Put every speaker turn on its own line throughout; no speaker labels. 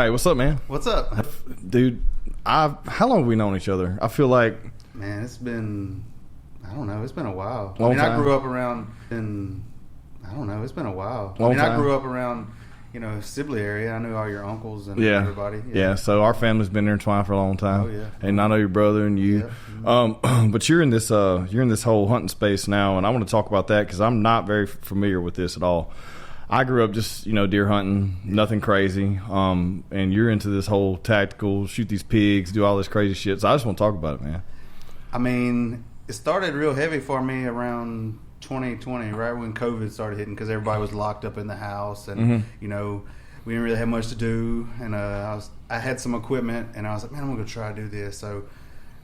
Hey, what's up, man?
What's up?
Dude, how long have we known each other? I feel like...
Man, it's been a while.
Long time.
I grew up around it's been a while.
Long
I
time.
grew up around, Sibley area. I knew all your uncles and
Yeah.
everybody.
Yeah, so our family's been intertwined for a long time.
Oh, yeah.
And I know your brother and you.
Yeah.
But you're in this whole hunting space now, and I want to talk about that because I'm not very familiar with this at all. I grew up just, deer hunting, nothing crazy. And you're into this whole tactical, shoot these pigs, do all this crazy shit. So I just want to talk about it, man.
I mean, it started real heavy for me around 2020, right when COVID started hitting, because everybody was locked up in the house, and we didn't really have much to do. And I had some equipment, and I was like, man, I'm gonna try to do this. So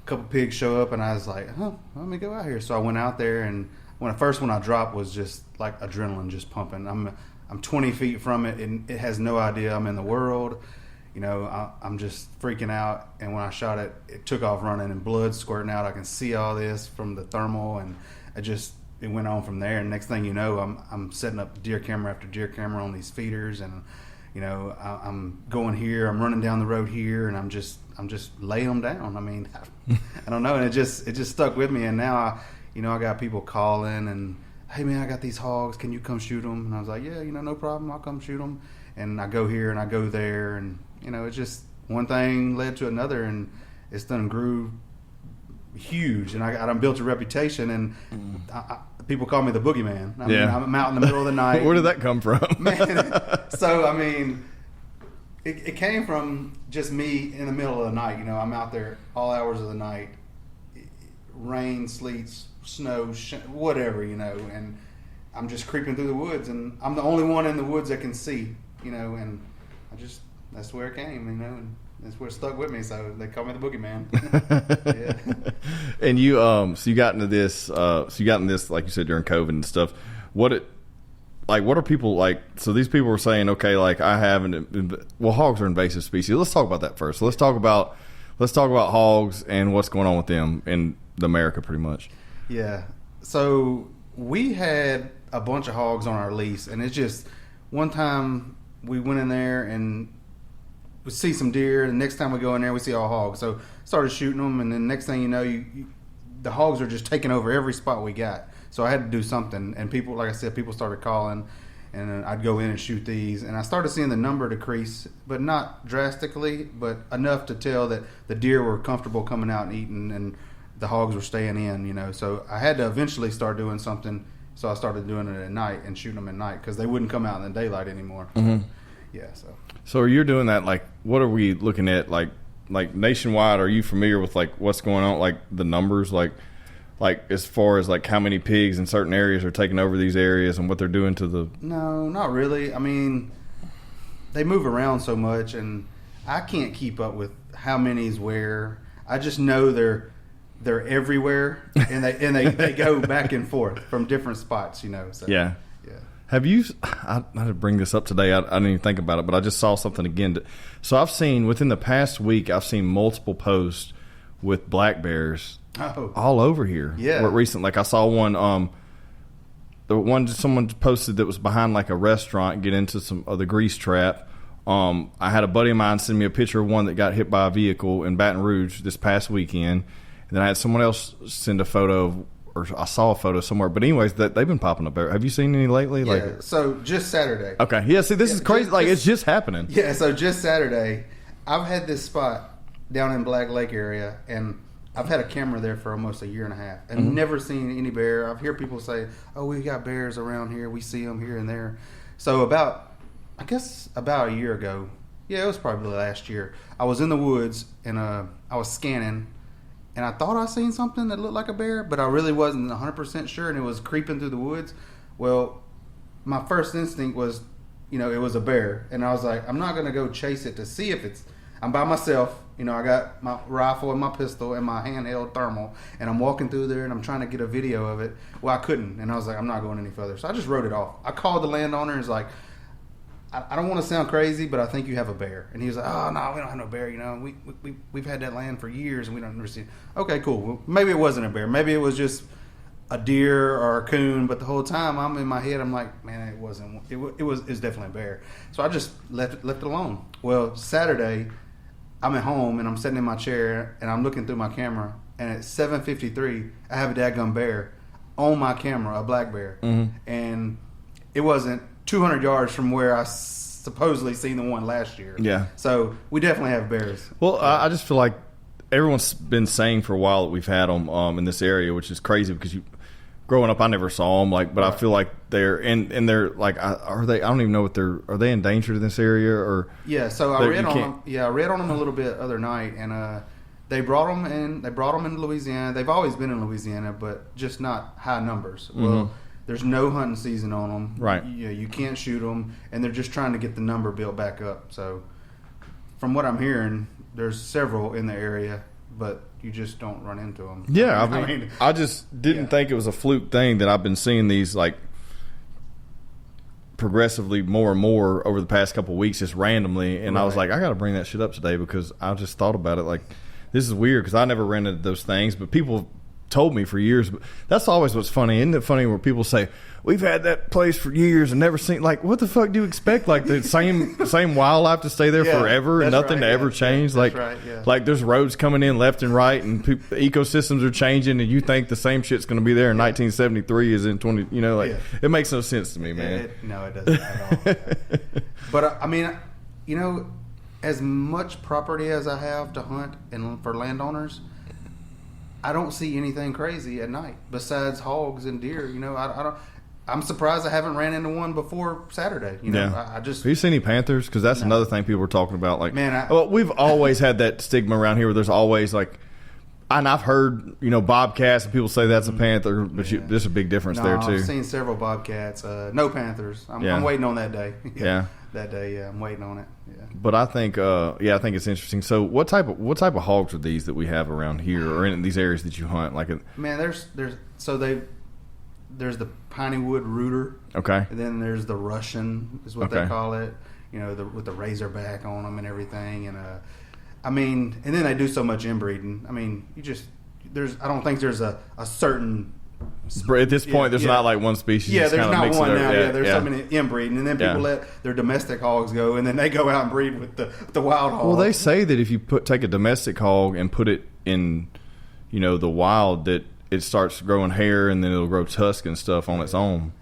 a couple pigs show up, and I was like, let me go out here. So I went out there, and when I dropped was just like adrenaline just pumping. I'm 20 feet from it, and it has no idea I'm in the world. I'm just freaking out. And when I shot it, it took off running and blood squirting out. I can see all this from the thermal, and it went on from there. And next thing you know, I'm setting up deer camera after deer camera on these feeders, and I'm going here, I'm running down the road here, and I'm just laying them down. I mean, I don't know, and it just stuck with me. And now I got people calling and, hey man, I got these hogs, can you come shoot them? And I was like, yeah, no problem, I'll come shoot them. And I go here and I go there, and it's just one thing led to another, and it's done grew huge, and I done built a reputation, and people call me the boogeyman. I mean, I'm out in the middle of the night.
Where did that come from?
Man, so I mean, it came from just me in the middle of the night. I'm out there all hours of the night, rain, sleets, snow, whatever, and I'm just creeping through the woods, and I'm the only one in the woods that can see, and that's where it came, and that's where it stuck with me. So they call me the boogeyman. Yeah.
And you, so you got into this, like you said, during COVID and stuff. What are people like? So these people were saying, okay, like hogs are invasive species. Let's talk about that first. So let's talk about hogs and what's going on with them in America, pretty much.
Yeah. So we had a bunch of hogs on our lease, and it's just one time we went in there and we see some deer, and the next time we go in there we see all hogs. So started shooting them, and then next thing you know, the hogs are just taking over every spot we got. So I had to do something, and people, like I said, people started calling, and I'd go in and shoot these, and I started seeing the number decrease, but not drastically, but enough to tell that the deer were comfortable coming out and eating, and the hogs were staying in, so I had to eventually start doing something. So I started doing it at night and shooting them at night, because they wouldn't come out in the daylight anymore. Yeah.
So you're doing that, like, what are we looking at, like nationwide? Are you familiar with like what's going on, like the numbers, like as far as like how many pigs in certain areas are taking over these areas and what they're doing to the...
No, not really. I mean, they move around so much, and I can't keep up with how many's where. I just know they're everywhere, and they go back and forth from different spots, So,
yeah. Have you? I didn't bring this up today. I didn't even think about it, but I just saw something again. So I've seen within the past week, I've seen multiple posts with black bears all over here.
Yeah.
Recent, like I saw one. The one someone posted that was behind like a restaurant, get into some of the grease trap. I had a buddy of mine send me a picture of one that got hit by a vehicle in Baton Rouge this past weekend. And then I had someone else send a photo, or I saw a photo somewhere. But anyways, that they've been popping up. Have you seen any lately?
Yeah, so just Saturday.
Okay. Yeah, see, this is crazy. It's just happening.
Yeah, so just Saturday, I've had this spot down in Black Lake area, and I've had a camera there for almost a year and a half, and never seen any bear. I've heard people say, oh, we got bears around here. We see them here and there. So about a year ago, yeah, it was probably last year, I was in the woods, and I was scanning, and I thought I seen something that looked like a bear, but I really wasn't 100% sure, and it was creeping through the woods. Well, my first instinct was, it was a bear, and I was like, I'm not going to go chase it to see if I'm by myself. I got my rifle and my pistol and my handheld thermal, and I'm walking through there, and I'm trying to get a video of it. Well, I couldn't, and I was like, I'm not going any further. So I just wrote it off. I called the landowner, and was like, I don't want to sound crazy, but I think you have a bear. And he was like, oh, no, we don't have no bear. We've had that land for years, and we don't ever see it. Okay, cool. Well, maybe it wasn't a bear. Maybe it was just a deer or a coon, but the whole time I'm in my head, I'm like, man, it wasn't. It was definitely a bear. So I just left it alone. Well, Saturday, I'm at home and I'm sitting in my chair and I'm looking through my camera, and at 7:53, I have a dadgum bear on my camera, a black bear, and it wasn't 200 yards from where I supposedly seen the one last year.
Yeah.
So we definitely have bears.
Well, I just feel like everyone's been saying for a while that we've had them in this area, which is crazy because growing up, I never saw them. But I feel like they're and they're like, are they? I don't even know what are they endangered in this area or?
Yeah. So I read on them. Yeah, I read on them a little bit other night, and they brought them in. They brought them in Louisiana. They've always been in Louisiana, but just not high numbers. Well, there's no hunting season on them.
Right.
Yeah, you can't shoot them, and they're just trying to get the number built back up. So, from what I'm hearing, there's several in the area, but you just don't run into them.
Yeah, I mean I just didn't think it was a fluke thing that I've been seeing these like progressively more and more over the past couple of weeks, just randomly, and I was like, I got to bring that shit up today because I just thought about it. Like, this is weird because I never ran into those things, but people told me for years. But that's always what's funny. Isn't it funny where people say, we've had that place for years and never seen, like, what the fuck do you expect? Like the same wildlife to stay there forever and nothing to ever change? Like, like there's roads coming in left and right and ecosystems are changing and you think the same shit's going to be there in 1973 as in 20, you know, like it makes no sense to me, man.
No, it doesn't at all. But I mean, you know, as much property as I have to hunt and for landowners, I don't see anything crazy at night besides hogs and deer. You know, I don't. I'm surprised I haven't ran into one before Saturday. You know, I just.
Have you seen any panthers? Because that's another thing people were talking about. Like,
man,
well, we've always had that stigma around here where there's always like, and I've heard, you know, bobcats and people say that's a panther, but there's a big difference there too.
I've seen several bobcats. No panthers. I'm waiting on that day. That day, I'm waiting on it. Yeah.
But I think, I think it's interesting. So, what type of hogs are these that we have around here or in these areas that you hunt? Like,
man, there's the piney wood rooter.
Okay.
And then there's the Russian, is what they call it. You know, with the razorback on them and everything. And I mean, and then they do so much inbreeding. I mean, I don't think there's a certain.
At this point, there's not like one species.
Yeah, there's not one now. Yeah, there's so many inbreeding, and then people let their domestic hogs go, and then they go out and breed with the wild hogs.
Well, they say that if you take a domestic hog and put it in, you know, the wild, that it starts growing hair and then it'll grow tusk and stuff on its own.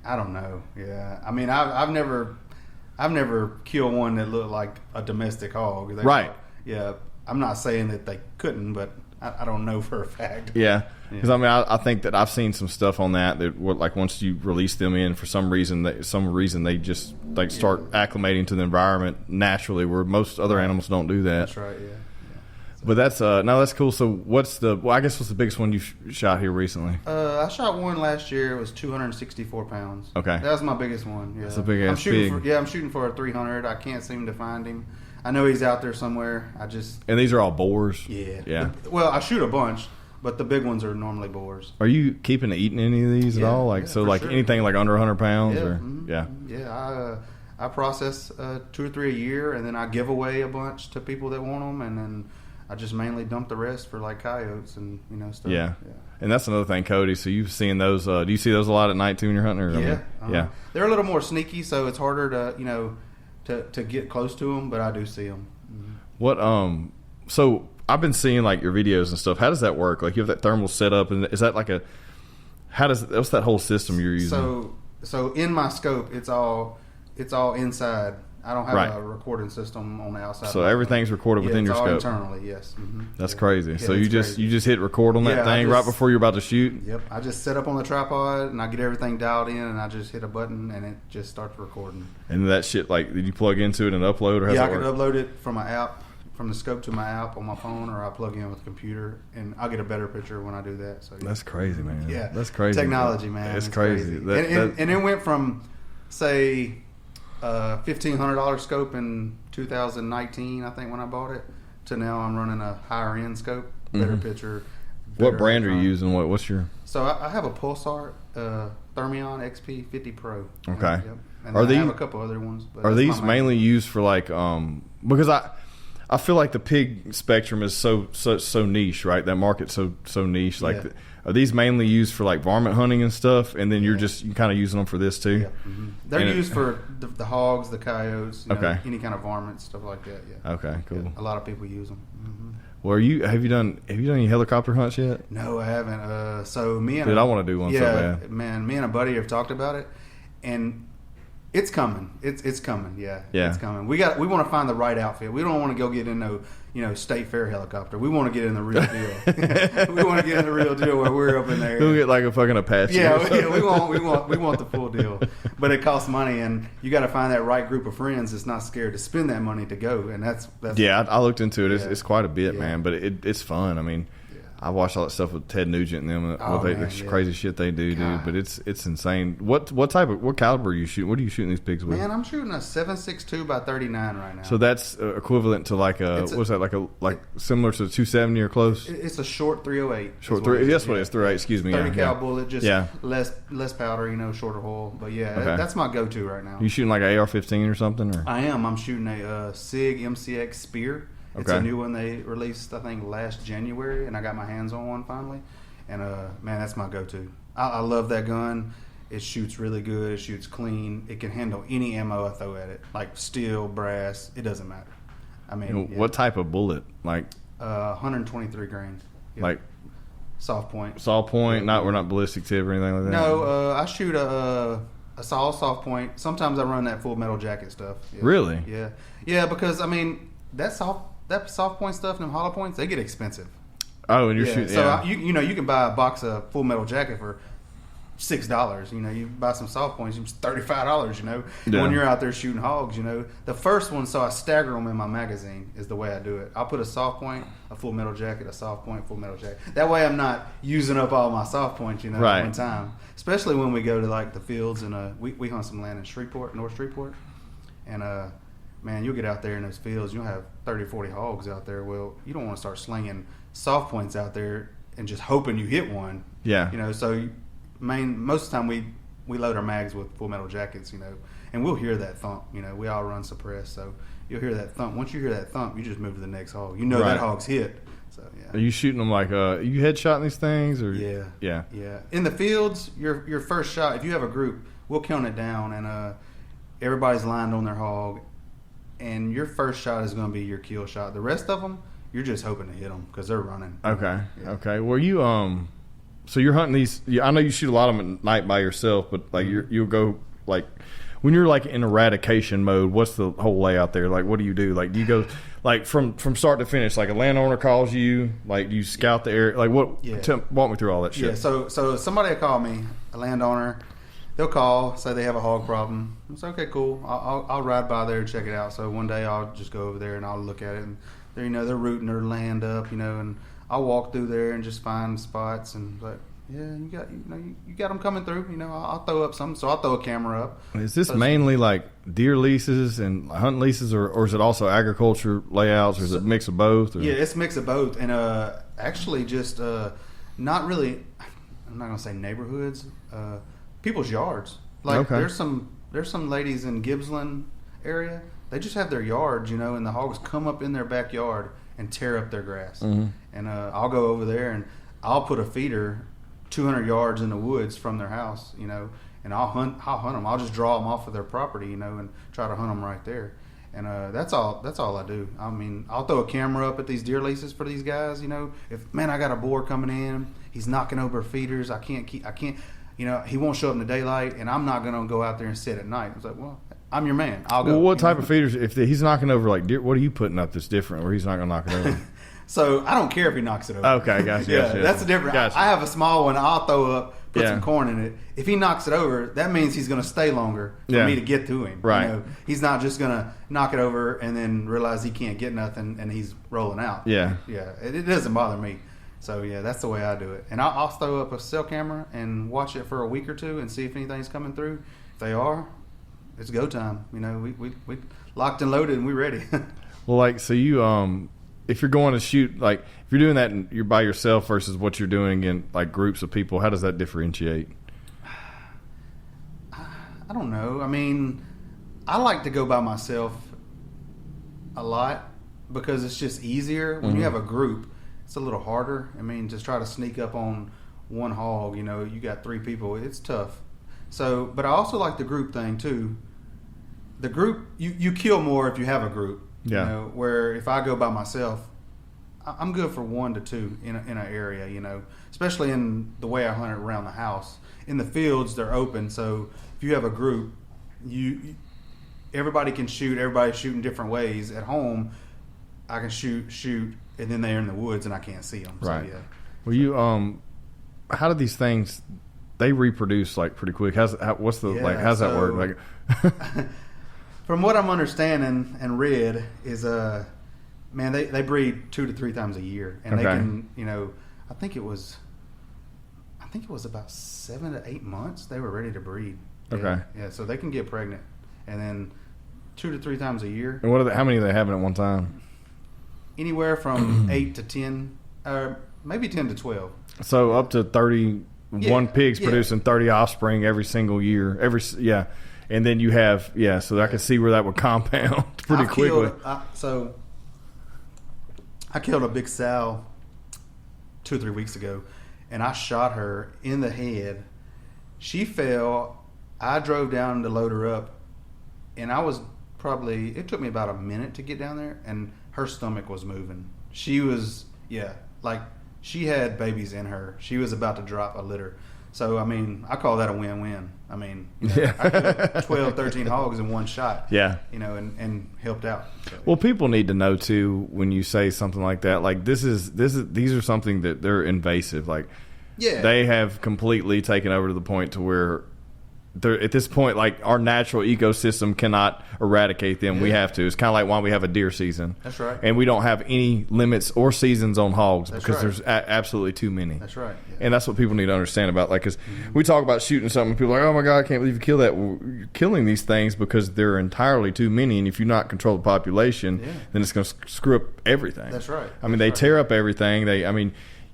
I don't know. Yeah, I mean, I've never killed one that looked like a domestic hog.
Right.
Yeah, I'm not saying that they couldn't, but I don't know for a fact.
Yeah. Because I mean, I think that I've seen some stuff on that like once you release them in, for some reason they just like start acclimating to the environment naturally, where most other animals don't do that.
That's right. Yeah.
But that's that's cool. So what's the biggest one you shot here recently?
I shot one last year. It was 264 pounds.
Okay,
that was my biggest one. Yeah,
that's a big ass pig.
I'm shooting for a 300. I can't seem to find him. I know he's out there somewhere.
And these are all boars.
Yeah. Well, I shoot a bunch. But the big ones are normally boars.
Are you keeping to eating any of these at all? Like anything like under 100 pounds?
I process 2 or 3 a year, and then I give away a bunch to people that want them, and then I just mainly dump the rest for like coyotes and stuff.
Yeah. And that's another thing, Cody. So you've seen those? Do you see those a lot at night too when you're hunting?
Yeah. They're a little more sneaky, so it's harder to get close to them, but I do see them. Mm-hmm.
What so. I've been seeing like your videos and stuff. How does that work? Like you have that thermal set up, and is that like what's that whole system you're using?
So in my scope, it's all inside. I don't have a recording system on the outside.
So everything's recorded within your scope.
Internally, yes. Mm-hmm.
That's crazy. Yeah, so you just hit record on that thing right before you're about to shoot.
Yep. I just set up on the tripod and I get everything dialed in, and I just hit a button and it just starts recording.
And that shit, like, did you plug into it and upload, or
I can upload it from my app. From the scope to my app on my phone, or I plug in with a computer, and I'll get a better picture when I do that. So
that's crazy, man.
Yeah,
that's crazy.
Technology, man.
It's crazy.
And it went from, say, $1,500 scope in 2019, I think, when I bought it, to now I'm running a higher end scope, better picture.
What brand are you using? What's your?
So I have a Pulsar Thermion XP50 Pro.
Okay.
And I have a couple other ones. But
are these mainly used for like because I feel like the pig spectrum is so niche, right? That market's so niche. Like,
Yeah.
are these mainly used for like varmint hunting and stuff? And then you're kind of using them for this too.
Yeah. They're
And
used for the hogs, the coyotes,
Okay.
any kind of varmint stuff like that. Yeah.
Okay, cool.
Yeah, a lot of people use them.
Well, have you done any helicopter hunts yet?
No, I haven't. So me and
Dude, I want to do one so bad.
man, me and a buddy have talked about it, and it's coming. It's coming. Yeah,
Yeah.
it's coming. We want to find the right outfit. We don't want to go get in no State Fair helicopter. We want to get in the real deal. We want to get in the real deal where we're up in there.
We'll get like a fucking Apache.
Yeah, we want the full deal, but it costs money, and you got to find that right group of friends that's not scared to spend that money to go, and that's
Yeah, I looked into it.
Yeah.
It's quite a bit,
Yeah.
man, but it's fun. I mean,
Yeah.
I watched all that stuff with Ted Nugent and them.
Oh,
The
man, yeah.
crazy shit they do,
God.
dude. But it's insane. What caliber are you shooting? What are you shooting these pigs with?
Man, I'm shooting a 7.62 by 39 right now.
So that's equivalent to like
It's a-
what's that like similar to 270 or close?
It's a short 308.
Short
is what it
three.
is.
That's what it is. 308. Excuse me.
30
Yeah,
cal
yeah.
bullet, just
Yeah.
less powder, shorter hole. But yeah,
Okay.
that's my go-to right now.
You shooting like an AR-15 or something? Or
I am. I'm shooting a SIG MCX Spear. It's
Okay.
a new one they released, I think, last January, and I got my hands on one finally. And man, that's my go-to. I love that gun. It shoots really good. It shoots clean. It can handle any ammo I throw at it, like steel, brass. It doesn't matter. I mean, yeah.
what type of bullet? Like
123 grain. Yeah.
like
soft point.
saw point? We're not ballistic tip or anything like that.
No, I shoot a soft point. Sometimes I run that Full Metal Jacket stuff. Yeah.
Really?
Yeah, because I mean that soft point stuff and them hollow points, they get expensive.
Oh, and you're
Yeah,
shooting.
so
Yeah.
you can buy a box of Full Metal Jacket for $6. You buy some soft points, it's $35.
Yeah.
When you're out there shooting hogs, the first one, so I stagger them in my magazine is the way I do it. I'll put a soft point, a Full Metal Jacket, a soft point, Full Metal Jacket. That way I'm not using up all my soft points,
Right.
at one time. Especially when we go to like the fields and we hunt some land in Shreveport, North Shreveport, and man, you'll get out there in those fields, you'll have 30, 40 hogs out there. Well, you don't want to start slinging soft points out there and just hoping you hit one.
Yeah.
So most of the time we load our mags with Full Metal Jackets, and we'll hear that thump. We all run suppressed, so you'll hear that thump. Once you hear that thump, you just move to the next hog.
Right.
That hog's hit. So
Are you shooting them like you headshotting these things or?
yeah.
Yeah.
In the fields, your first shot, if you have a group, we'll count it down, and everybody's lined on their hog, and your first shot is going to be your kill shot. The rest of them, you're just hoping to hit them because they're running.
Okay.
Yeah.
Okay. Well, you so you're hunting these. I know you shoot a lot of them at night by yourself, but like you'll go like when you're like in eradication mode. What's the whole layout there? Like, what do you do? Like, do you go like from start to finish? Like a landowner calls you. Like, do you scout the area? Like, what?
Yeah.
Walk me through all that shit.
Yeah, so somebody will call me, a landowner. They'll call, say they have a hog problem. It's okay, cool. I'll ride by there and check it out. So one day I'll just go over there and I'll look at it, and they're rooting their land up, and I'll walk through there and just find spots and like, yeah, you got them coming through. I'll throw up something, so I'll throw a camera up.
Is this mainly like deer leases and hunt leases, or is it also agriculture layouts, or is it a mix of both? Or?
Yeah, it's a mix of both, and actually just not really. I'm not gonna say neighborhoods. People's yards. Like
Okay.
there's some ladies in Gippsland area. They just have their yards, and the hogs come up in their backyard and tear up their grass.
Mhm.
And I'll go over there and I'll put a feeder 200 yards in the woods from their house, and I'll hunt them. I'll just draw them off of their property, and try to hunt them right there. And that's all I do. I mean, I'll throw a camera up at these deer leases for these guys. If I got a boar coming in, he's knocking over feeders. I can't. He won't show up in the daylight, and I'm not going to go out there and sit at night. It's like, well, I'm your man. I'll go.
Well, what type of feeders? If he's knocking over like deer, what are you putting up that's different, where he's not going to knock it over?
So I don't care if he knocks it over.
Okay, gotcha.
Yeah,
gotcha.
that's the difference.
Gotcha.
I have a small one. I'll throw up, put
Yeah.
some corn in it. If he knocks it over, that means he's going to stay longer for
Yeah.
me to get to him.
Right.
He's not just going to knock it over and then realize he can't get nothing and he's rolling out.
Yeah.
Yeah. It doesn't bother me. So yeah, that's the way I do it. And I'll throw up a cell camera and watch it for a week or two and see if anything's coming through. If they are, it's go time. We locked and loaded and we ready.
Well, like, so you, if you're going to shoot, like, if you're doing that and you're by yourself versus what you're doing in like groups of people, how does that differentiate?
I don't know. I mean, I like to go by myself a lot, because it's just easier. When you have a group, it's a little harder. I mean, just try to sneak up on one hog, you got 3 people, it's tough. So, but I also like the group thing too. The group, you kill more if you have a group.
Yeah.
Where if I go by myself, I'm good for 1 to 2 in an area, especially in the way I hunt it around the house. In the fields, they're open, so if you have a group, everybody can shoot. Everybody's shooting different ways. At home, I can shoot, and then they're in the woods and I can't see them.
Right.
So, yeah.
Well, you how do these things? They reproduce like pretty quick. How's that work? Like,
from what I'm understanding and read is man, they breed 2 to 3 times a year, and they can, I think it was about 7 to 8 months they were ready to breed.
Okay.
Yeah, so they can get pregnant, and then 2 to 3 times a year.
And how many are they having at one time?
Anywhere from 8 to 10, maybe 10 to 12.
So up to 31 pigs producing 30 offspring every single year. And then you have, so I can see where that would compound pretty quickly.
I killed a big sow 2 or 3 weeks ago, and I shot her in the head. She fell. I drove down to load her up, and it took me about a minute to get down there, and her stomach was moving. She was, she had babies in her. She was about to drop a litter. So, I mean, I call that a win-win. I mean, I killed 12, 13 hogs in one shot.
Yeah.
And helped out. So,
well, people need to know too when you say something like that. Like these are something that they're invasive. Like, they have completely taken over to the point to where they're at this point, like our natural ecosystem cannot eradicate them. We have to. It's kind of like why we have a deer season.
That's right.
And we don't have any limits or seasons on hogs because
right.
there's absolutely too many.
That's right. Yeah.
And that's what people need to understand about. Like, because we talk about shooting something, and people are like, oh my God, I can't believe you kill that. Well, you're killing these things because they're entirely too many. And if you not control the population, then it's going to screw up everything.
That's right.
I mean, they tear up everything.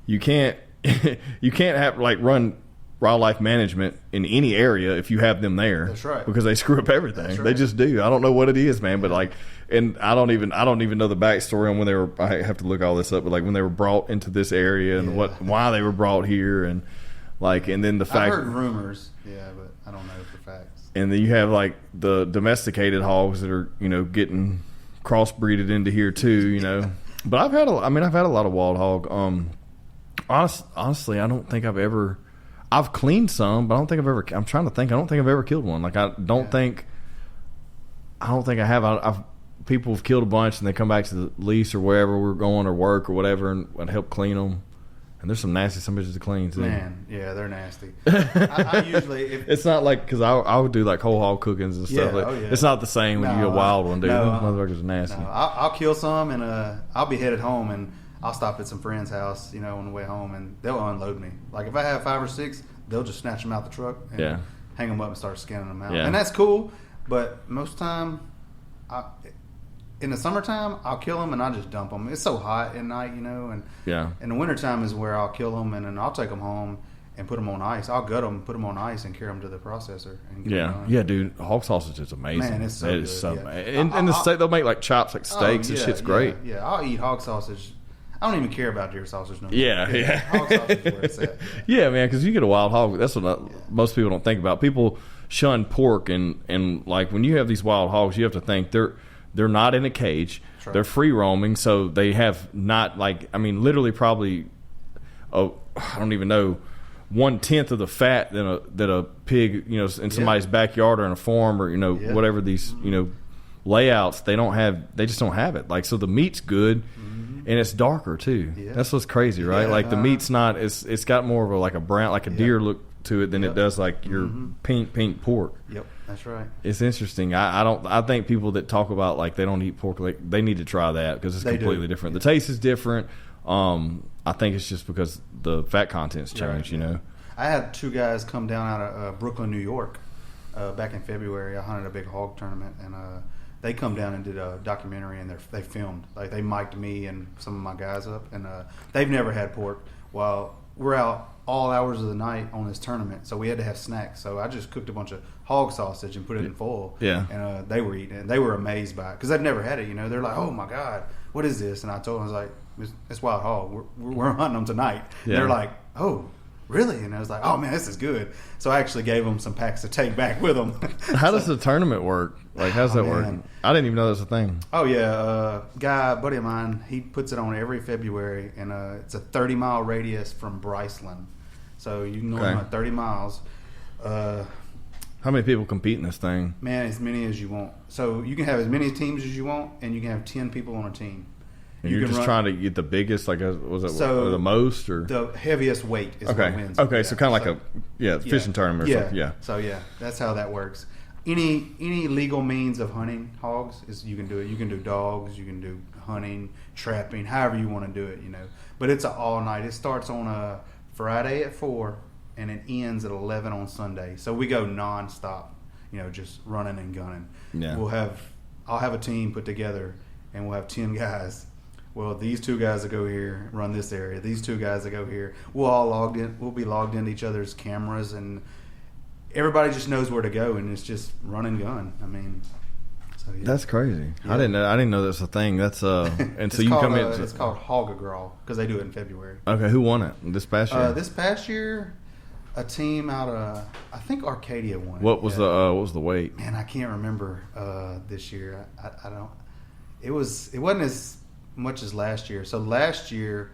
You can't have run wildlife management in any area if you have them there.
That's right.
Because they screw up everything.
That's right.
They just do. I don't know what it is, man, but and I don't even know the backstory on when they were. I have to look all this up, but when they were brought into this area and why they were brought here and then the fact.
I heard rumors, but I don't know for facts.
And then you have the domesticated hogs that are getting crossbreeded into here too, But I've had a lot of wild hog. Honestly, I don't think I've cleaned some, but I'm trying to think. I don't think I've ever killed one. I don't think I have. People have killed a bunch and they come back to the lease or wherever we're going or work or whatever and help clean them. And there's some nasty bitches to clean too.
Man, yeah, they're nasty. I usually,
it's not because I would do whole hog cookings and stuff. It's not the same when you get a wild one, dude. Those motherfuckers are nasty.
No, I'll kill some and I'll be headed home and I'll stop at some friend's house, on the way home, and they'll unload me. If I have 5 or 6, they'll just snatch them out the truck and hang them up and start scanning them out. Yeah. And that's cool, but most time, in the summertime, I'll kill them and I'll just dump them. It's so hot at night, and in the wintertime is where I'll kill them and then I'll take them home and put them on ice. I'll gut them, put them on ice, and carry them to the processor. And get them done.
Dude, hog sausage is amazing. Man,
it's so good.
So and the steak, they'll make chops, steaks. This shit's great.
Yeah, I'll eat hog sausage. I don't even care about deer sausage no more.
Yeah.
Hog sausage is where it's at.
Yeah, man, because you get a wild hog. That's what most people don't think about. People shun pork, and when you have these wild hogs, you have to think they're not in a cage. Right. They're free roaming, so they have not literally probably I don't even know 1/10 of the fat that a pig in somebody's backyard or in a farm or whatever these layouts they just don't have it. So the meat's good. And it's darker too. Yeah. That's what's crazy, right? The meat's not. It's got more of a brown, a deer look to it than it does your pink pork.
Yep, that's right.
It's interesting. I think people that talk about they don't eat pork, they need to try that because it's completely different. The taste is different. I think it's just because the fat content's changed.
I had 2 guys come down out of Brooklyn, New York, back in February. I hunted a big hog tournament and. They come down and did a documentary, and they filmed. They mic'd me and some of my guys up, and they've never had pork. Well, we're out all hours of the night on this tournament, so we had to have snacks. So I just cooked a bunch of hog sausage and put it in foil.
Yeah.
And they were eating it. They were amazed by it because they've never had it. You know, they're like, "Oh my god, what is this?" And I told them, I was like, "It's wild hog. We're hunting them tonight."
Yeah.
They're like, "Oh, really?" And I was like, "Oh man, this is good." So I actually gave them some packs to take back with them.
How does the tournament work? Like, how's that work?
man.
I didn't even know that was a thing.
Oh yeah, buddy of mine, he puts it on every February, and it's a 30-mile radius from Bryceland. So you can go
Okay.
on 30 miles.
How many people compete in this thing?
Man, as many as you want. So you can have as many teams as you want, and you can have 10 people on a team.
And
You
you're
can
just
run-
trying to get the biggest, like, was it
So,
or the most, or
The heaviest weight is
okay,
what wins.
okay,
Yeah.
so kind of like a fishing tournament or something. Yeah,
So yeah, that's how that works. Any legal means of hunting hogs is you can do it. You can do dogs, you can do hunting, trapping, however you want to do it. You know, but it's an all night. It starts on a Friday at 4, and it ends at 11 on Sunday. So we go nonstop. You know, just running and gunning.
Yeah.
I'll have a team put together, and we'll have 10 guys. Well, these 2 guys that go here run this area. These 2 guys that go here. We'll all logged in. We'll be logged into each other's cameras, and everybody just knows where to go, and it's just run and gun. I mean, so yeah.
That's crazy.
Yeah.
I didn't know that's a thing. That's and
It's
so you
called,
come in.
It's called Hogagral because they do it in February.
Okay, who won it this past year?
This past year, a team out of I think Arcadia won it.
what was what was the weight?
Man, I can't remember this year. I don't. It wasn't as much as last year. So last year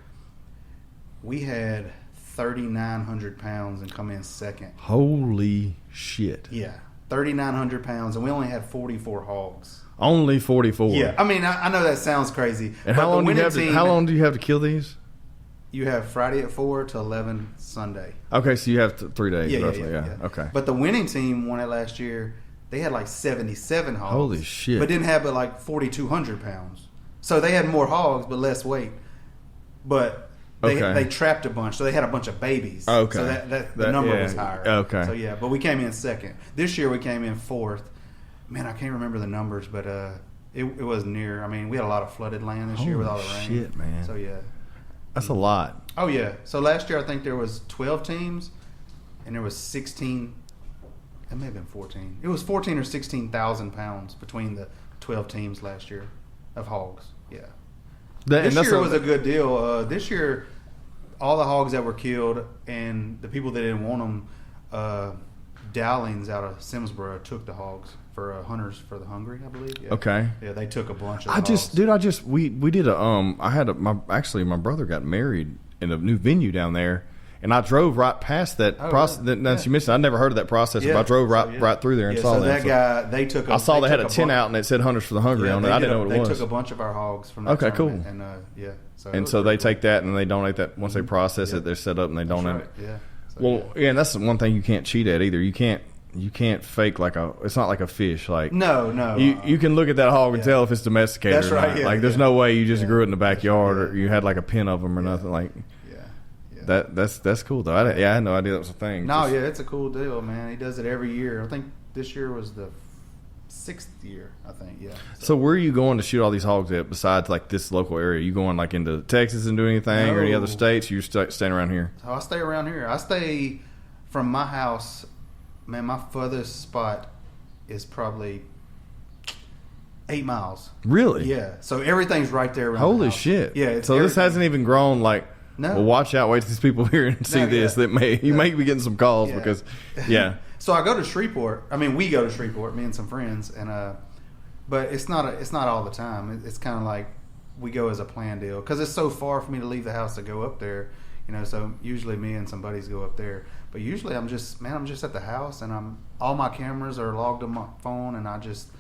we had 3,900 pounds and come in second.
Holy shit!
Yeah, 3,900 pounds, and we only had 44 hogs.
Only 44.
Yeah, I mean, I know that sounds crazy.
And
but
how long
the
do you
winning
have to?
team,
How long do you have to kill these?
You have Friday at 4 to 11 Sunday.
Okay, so you have 3 days
Yeah,
roughly.
yeah.
Okay.
But the winning team won it last year. They had like 77 hogs.
Holy shit.
But didn't have but like 4,200 pounds. So they had more hogs but less weight. But they trapped a bunch, so they had a bunch of babies.
Okay.
So the number was higher.
Okay.
So yeah, but we came in second. This year we came in fourth. Man, I can't remember the numbers, but it was near. I mean, we had a lot of flooded land this year with all the rain.
Shit, man.
So yeah.
That's a lot.
Oh yeah. So last year I think there was 12 teams, and there was 16. It may have been 14. It was 14 or 16,000 pounds between the 12 teams last year of hogs. Yeah. This year was a good deal. This year, all the hogs that were killed and the people that didn't want them, Dowlings out of Simsboro took the hogs for Hunters for the Hungry, I believe. Yeah.
Okay.
Yeah, they took a bunch of hogs.
We did my brother got married in a new venue down there, and I drove right past that process.
Really?
Now you mentioned, I never heard of that process, but I drove right through there and saw
so
that.
that guy, they took.
I saw they had a tent
bunch-
out and it said Hunters for the Hungry on it. I didn't know what it was.
They took a bunch of our hogs from that
Okay, cool.
tournament, and yeah. So
And so they take that and they donate that. Once they process it, they're set up and they
That's
donate
right,
it.
yeah. So,
Well, yeah, and that's the one thing you can't cheat at either. You can't fake like a. It's not like a fish. Like
no.
You can look at that hog and
Yeah.
tell if it's domesticated
That's
or
right,
not.
yeah,
Like there's
yeah.
no way you just
Yeah.
grew it in the backyard
That's right,
or you had like a pen of them or nothing. Like
yeah.
that's cool though. I had no idea that was a thing.
No,
Just-
yeah, it's a cool deal, man. He does it every year. I think this year was the 6th year. I think, yeah.
So where are you going to shoot all these hogs at besides like this local area? You going like into Texas and do anything or any other
No.
states? You staying around here?
So I stay around here. I stay from my house. Man, my furthest spot is probably 8 miles.
Really?
Yeah. So everything's right there around.
Holy
the house.
shit!
Yeah. It's
so this
everything.
hasn't even grown like.
No.
Well, watch out! Wait till these people here and see
No,
this.
yeah.
That you may be getting some calls
Yeah.
because, yeah.
So I go to Shreveport. I mean, we go to Shreveport, me and some friends, and but it's not all the time. It's kind of like we go as a planned deal because it's so far for me to leave the house to go up there. You know, so usually me and some buddies go up there. But usually I'm just at the house, and all my cameras are logged on my phone, and I just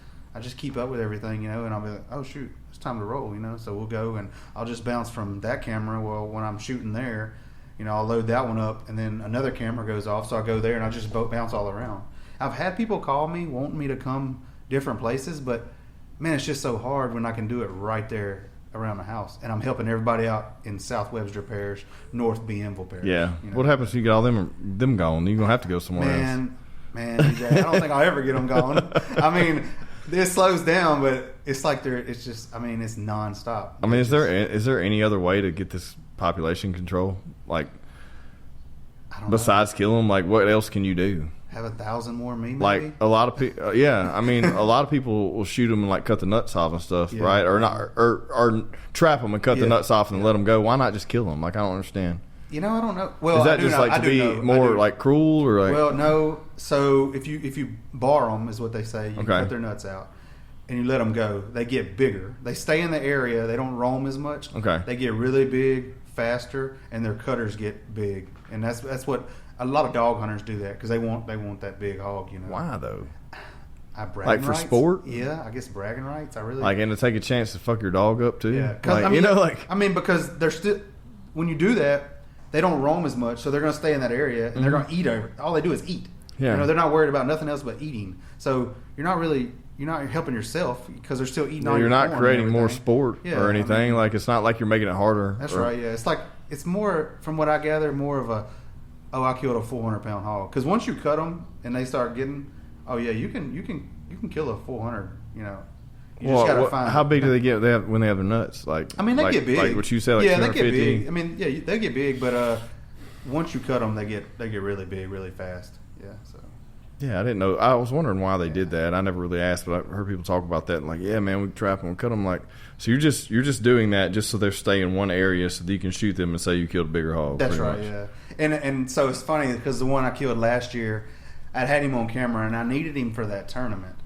keep up with everything, you know. And I'll be like, oh shoot, it's time to roll, you know. So we'll go, and I'll just bounce from that camera. Well, when I'm shooting there, you know, I'll load that one up, and then another camera goes off, so I go there, and I just bounce all around. I've had people call me wanting me to come different places, but man, it's just so hard when I can do it right there around the house, and I'm helping everybody out in South Webster Parish, North Bienville Parish.
Yeah.
you know.
What happens if you get all them gone? You're gonna have to go somewhere else.
Man, DJ, I don't think I'll ever get them gone. I mean, it slows down, but it's like it's just. I mean, it's nonstop.
I mean, is there any other way to get this population control? Like,
I don't
Besides kill them, like what else can you do?
know. Have 1,000 more me, maybe?
Like a lot of people, yeah. I mean, a lot of people will shoot them and like cut the nuts off and stuff,
Yeah.
right? Or not, or trap them and cut the
Yeah.
nuts off and let them go. Why not just kill them? Like I don't understand.
You know, I don't know. Well,
Is that
I do
just
know,
like
I
to
do
be
know, I
more
do.
like cruel or like?
Well, no. So if you bar them, is what they say. You
Okay.
cut their nuts out, and you let them go. They get bigger. They stay in the area. They don't roam as much.
Okay.
They get really big faster, and their cutters get big. And that's what a lot of dog hunters do that because they want that big hog. You know.
Why though?
Bragging
Like for
rights?
sport?
Yeah, I guess bragging rights. I really
Like and to take a chance to fuck your dog up too?
Yeah, 'cause,
Like,
I mean,
you know, like
I mean, because they're still when you do that, they don't roam as much, so they're going to stay in that area and they're going to eat over. All they do is eat.
Yeah.
You know, they're not worried about nothing else but eating. So you're not helping yourself because they're still eating. all
you're
your
not
corn and
creating more
everything.
sport
Yeah,
or
I
anything.
mean,
Like it's not like you're making it harder.
That's
or-
right. Yeah, it's more from what I gather, more of a I killed a 400-pound hog because once you cut them and they start getting you can kill a 400. You know. You
Well,
just gotta find
how big do they get? When they have their nuts? Like
I mean, they get big.
Like what you said, like
yeah, they get
250?
big. I mean, yeah, they get big, but once you cut them, they get really big, really fast. Yeah. So.
Yeah, I didn't know. I was wondering why they did that. I never really asked, but I heard people talk about that. And like, yeah, man, we trap them and cut them. Like, so you're just doing that just so they stay in one area so that you can shoot them and say you killed a bigger hog.
That's
pretty
right.
much.
Yeah. And so it's funny because the one I killed last year, I'd had him on camera and I needed him for that tournament,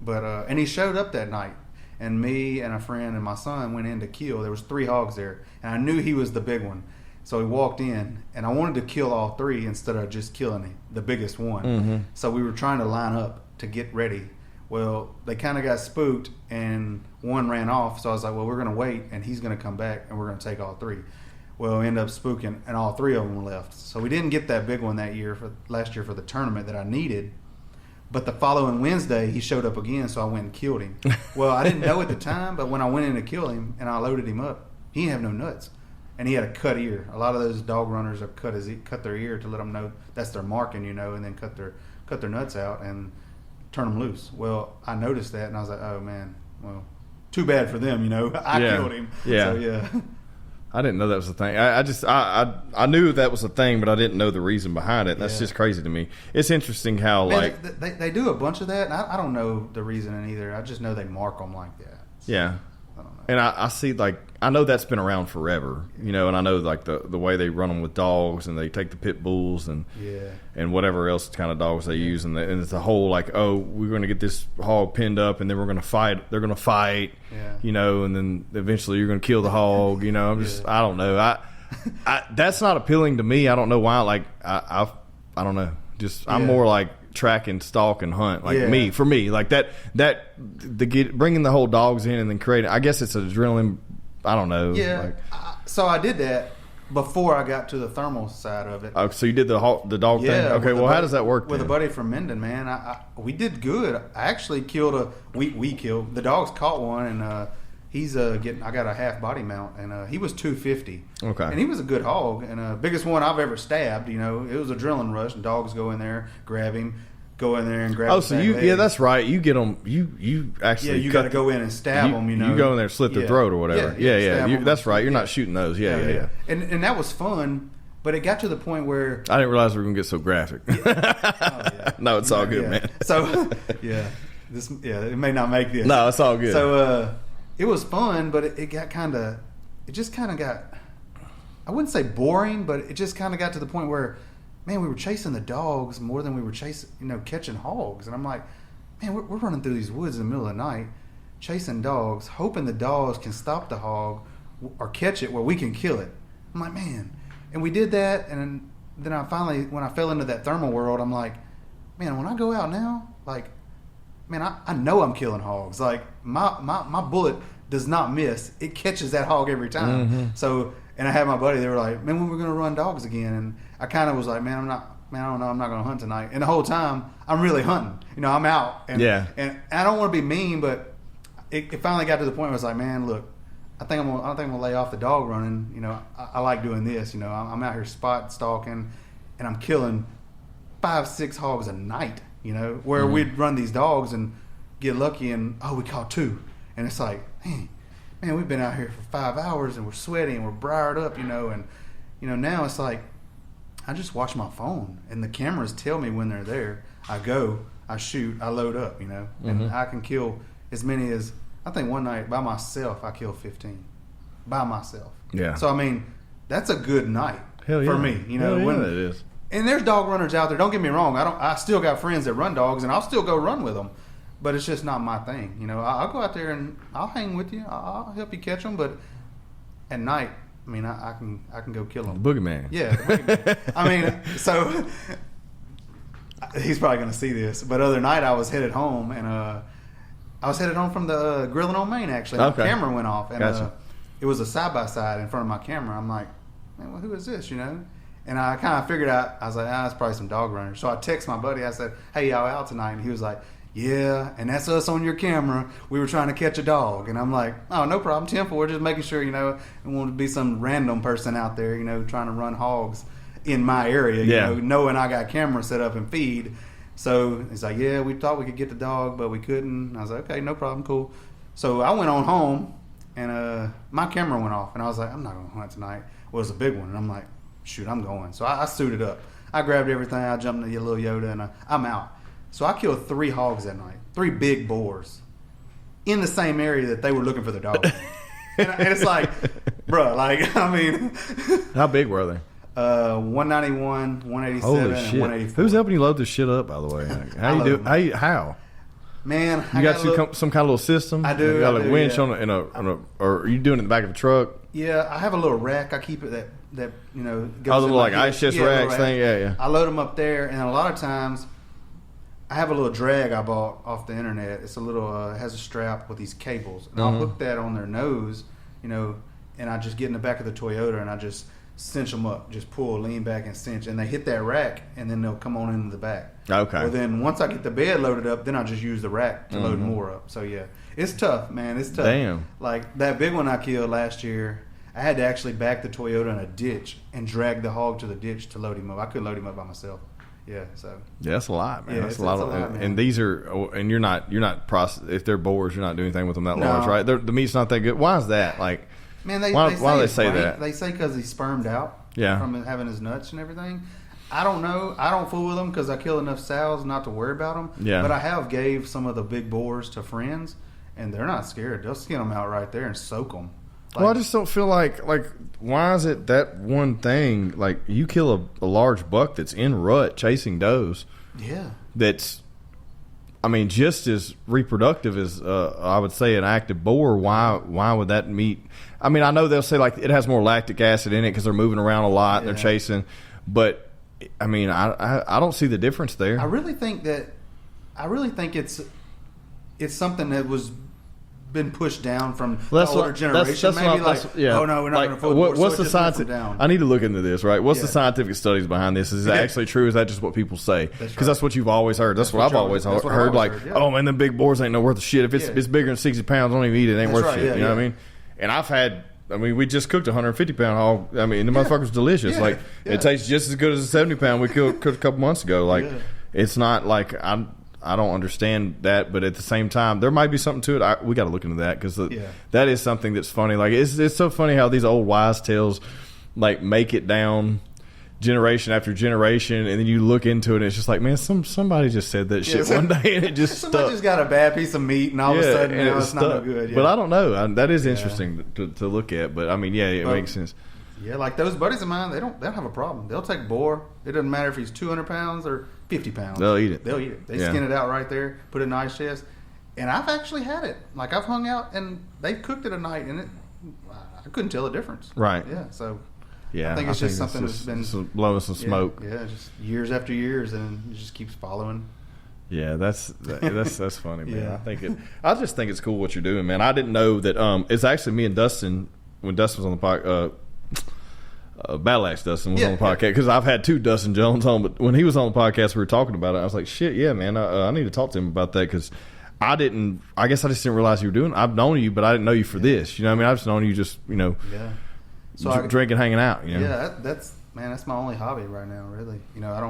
but and he showed up that night. And me and a friend and my son went in to kill. There was 3 hogs there, and I knew he was the big one. So we walked in, and I wanted to kill all 3 instead of just killing the biggest one.
Mm-hmm.
So we were trying to line up to get ready. Well, they kind of got spooked, and one ran off. So I was like, well, we're going to wait, and he's going to come back, and we're going to take all 3. Well, we ended up spooking, and all 3 of them left. So we didn't get that big one last year for the tournament that I needed. But the following Wednesday, he showed up again, so I went and killed him. Well, I didn't know at the time, but when I went in to kill him and I loaded him up, he didn't have no nuts. And he had a cut ear. A lot of those dog runners have cut their ear to let them know that's their marking, you know, and then cut their nuts out and turn them loose. Well, I noticed that, and I was like, oh, man, well, too bad for them, you know. I killed him.
Yeah.
So, yeah.
I didn't know that was a thing. I knew that was a thing, but I didn't know the reason behind it. That's
Yeah.
just crazy to me. It's interesting how
Man,
like
they do a bunch of that, and I don't know the reason either. I just know they mark them like that.
yeah.
I don't know.
And I see, like, I know that's been around forever, you know, and I know, like, the way they run them with dogs and they take the pit bulls and
Yeah.
and whatever else kind of dogs they use. And it's a whole, like, oh, we're going to get this hog pinned up and then we're going to fight. They're going to fight,
Yeah.
you know, and then eventually you're going to kill the hog, you know. I'm just,
Yeah.
I don't know. I that's not appealing to me. I don't know why. Like, I don't know. Just, I'm
Yeah.
more like track and stalk and hunt, like
Yeah.
for me, like bringing the whole dogs in and then creating, I guess it's adrenaline. I don't know.
Yeah.
Like,
So I did that before I got to the thermal side of it.
oh, so you did the dog thing? Okay.
with a
Well, how
buddy-
does that work
with
then?
a buddy from Minden, man? We did good. I actually killed we killed the dogs caught one, and he's getting. I got a half body mount, and he was 250.
Okay.
And he was a good hog, and biggest one I've ever stabbed. You know, it was adrenaline rush, and dogs go in there, grab him, go in there and grab.
Oh,
his
so
back
you,
leg.
yeah, that's right. You get them. You actually.
Yeah, you
cut
got to go in and stab them. You know,
you go in there, and slit their
Yeah.
throat or whatever. Yeah.
stab 'em.
That's right. You're
Yeah.
not shooting those. Yeah.
And that was fun, but it got to the point where
I didn't realize we were gonna get so graphic.
yeah.
No, it's all good,
Yeah.
man.
So, it may not make this.
No, it's all good.
So, it was fun, but it just kind of got, I wouldn't say boring, but it just kind of got to the point where, man, we were chasing the dogs more than we were catching hogs. And I'm like, man, we're running through these woods in the middle of the night, chasing dogs, hoping the dogs can stop the hog or catch it where we can kill it. I'm like, man. And we did that, and then I finally, when I fell into that thermal world, I'm like, man, when I go out now, like, man, I know I'm killing hogs. Like, my bullet does not miss. It catches that hog every time.
Mm-hmm.
So, and I had my buddy, they were like, man, when we're going to run dogs again? And I kind of was like, man, I don't know, I'm not going to hunt tonight. And the whole time, I'm really hunting. You know, I'm out. And,
Yeah.
And I don't want to be mean, but it finally got to the point where I was like, man, look, I think I'm gonna lay off the dog running. You know, I like doing this. You know, I'm out here spot stalking, and I'm killing 5-6 hogs a night. You know, where
Mm-hmm.
we'd run these dogs and get lucky, and we caught 2, and it's like, man, we've been out here for 5 hours and we're sweaty and we're briared up. You know, and now it's like I just watch my phone, and the cameras tell me when they're there. I go, I shoot, I load up, you know, and I can kill as many as, I think one night by myself I killed 15 by myself.
Yeah.
So I mean, that's a good night
Hell yeah.
for me, you know.
Hell yeah, it is.
And there's dog runners out there. Don't get me wrong. I still got friends that run dogs, and I'll still go run with them. But it's just not my thing. You know, I'll go out there and I'll hang with you. I'll help you catch them. But at night, I mean, I can go kill them.
The boogeyman.
Yeah, the boogeyman. I mean, so he's probably going to see this. But other night, I was headed home, and I was headed home from the grilling on Main. Actually,
Okay.
my camera went off, and
Gotcha.
it was a side by side in front of my camera. I'm like, man, well, who is this? You know. And I kind of figured out, I was like, it's probably some dog runners. So I text my buddy, I said, hey, y'all out tonight? And he was like, yeah, and that's us on your camera. We were trying to catch a dog. And I'm like, oh, no problem, 10-4. We're just making sure, you know, it won't be some random person out there, you know, trying to run hogs in my area, you know, knowing I got camera set up and feed. So he's like, yeah, we thought we could get the dog, but we couldn't. And I was like, okay, no problem, cool. So I went on home, and my camera went off. And I was like, I'm not going to hunt tonight. Well, it was a big one. And I'm like, shoot, I'm going. So I suited up. I grabbed everything. I jumped in the little Yoda, and I'm out. So I killed 3 hogs that night, 3 big boars in the same area that they were looking for the dog. and it's like, bro, like, I mean.
How big were they?
191, 187,
Holy
and
shit.
184.
Who's helping you load this shit up, by the way? How you do? How?
Man,
You got some kind of little system?
I do.
You got
I
a
do,
winch
yeah.
on a, or are you doing it in the back of a truck?
Yeah, I have a little rack. I keep it that you know. Goes
Oh, the
in
little
my
like
hip.
ice chest
Yeah, little
racks thing? Yeah.
I load them up there, and a lot of times I have a little drag I bought off the internet. It's a little it has a strap with these cables, and I'll hook that on their nose, you know, and I just get in the back of the Toyota and I just cinch them up, just pull, lean back, and cinch, and they hit that rack, and then they'll come on into the back.
Okay.
Well, then once I get the bed loaded up, then I just use the rack to load more up. So yeah, it's tough, man. It's tough.
Damn.
Like that big one I killed last year, I had to actually back the Toyota in a ditch and drag the hog to the ditch to load him up. I couldn't load him up by myself. Yeah, so
Yeah, that's a lot, man.
Yeah,
That's
it's
a lot
a
of,
lot, man.
and these are, and you're not process. If they're boars, you're not doing anything with them that
No.
large, right? The meat's not that good. Why is that? Like,
man,
why do they
it's
say
brain-
that?
They say because he's spermed out.
Yeah.
From having his nuts and everything. I don't know. I don't fool with them because I kill enough sows not to worry about them.
Yeah.
But I have gave some of the big boars to friends, and they're not scared. They'll skin them out right there and soak them.
well, I just don't feel like why is it that one thing? Like, you kill a large buck that's in rut chasing does.
Yeah.
That's, I mean, just as reproductive as I would say an active boar. Why would that meat? I mean, I know they'll say like it has more lactic acid in it because they're moving around a lot and they're chasing, but I mean, I don't see the difference there.
I really think it's something that was been pushed down from the older generation. Maybe oh no, we're not going to fool.
What's the scientific?
Down.
I need to look into this. Right? What's the
Yeah.
scientific studies behind this? Is it actually true? Is that just what people say? Because
right.
that's what you've always heard. That's what I've always
that's what I've
heard.
always
Like,
heard, yeah.
oh man, them big boars ain't no worth of shit. If it's bigger than 60 pounds, don't even eat it. It ain't
That's
worth
right,
shit.
yeah,
You know what I
yeah.
mean? And I've had. I mean, we just cooked a 150-pound hog. I mean, the motherfucker's delicious.
Yeah,
Like,
yeah.
it tastes just as good as a 70-pound we cooked a couple months ago. Like, it's not like I don't understand that, but at the same time, there might be something to it. We got to look into that because that is something that's funny. Like, it's so funny how these old wise tales like make it down generation after generation, and then you look into it and it's just like, man, somebody just said that shit one day and it just
Somebody
stuck.
just got a bad piece of meat and all of a sudden
and
now it's not no good.
But I don't know. That is interesting to look at. But I mean, it makes sense.
Yeah, like those buddies of mine, they don't have a problem. They'll take boar. It doesn't matter if he's 200 pounds or 50 pounds.
They'll eat it.
They'll eat it. They skin it out right there, put it in ice chest. And I've actually had it. Like, I've hung out and they've cooked it a night and I couldn't tell the difference.
Right.
Yeah, so
Yeah,
I think it's just something that's been
blowing some smoke.
Yeah, just years after years, and it just keeps following.
Yeah, that's funny, man.
Yeah.
I just think it's cool what you're doing, man. I didn't know that. It's actually me and Dustin when Dustin was on the podcast. Battle Axe Dustin was on the podcast because I've had 2 Dustin Jones on, but when he was on the podcast, we were talking about it. I was like, shit, yeah, man, I need to talk to him about that because I guess I just didn't realize you were doing it. I've known you, but I didn't know you for this. You know what I mean? I've just known you just,
So
drinking, hanging out. You know?
Yeah, that's my only hobby right now, really. I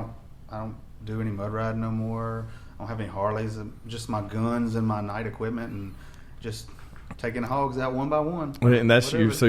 don't do any mud riding no more. I don't have any Harleys. Just my guns and my night equipment, and just taking hogs out one by one.
And that's you.
Whatever.
So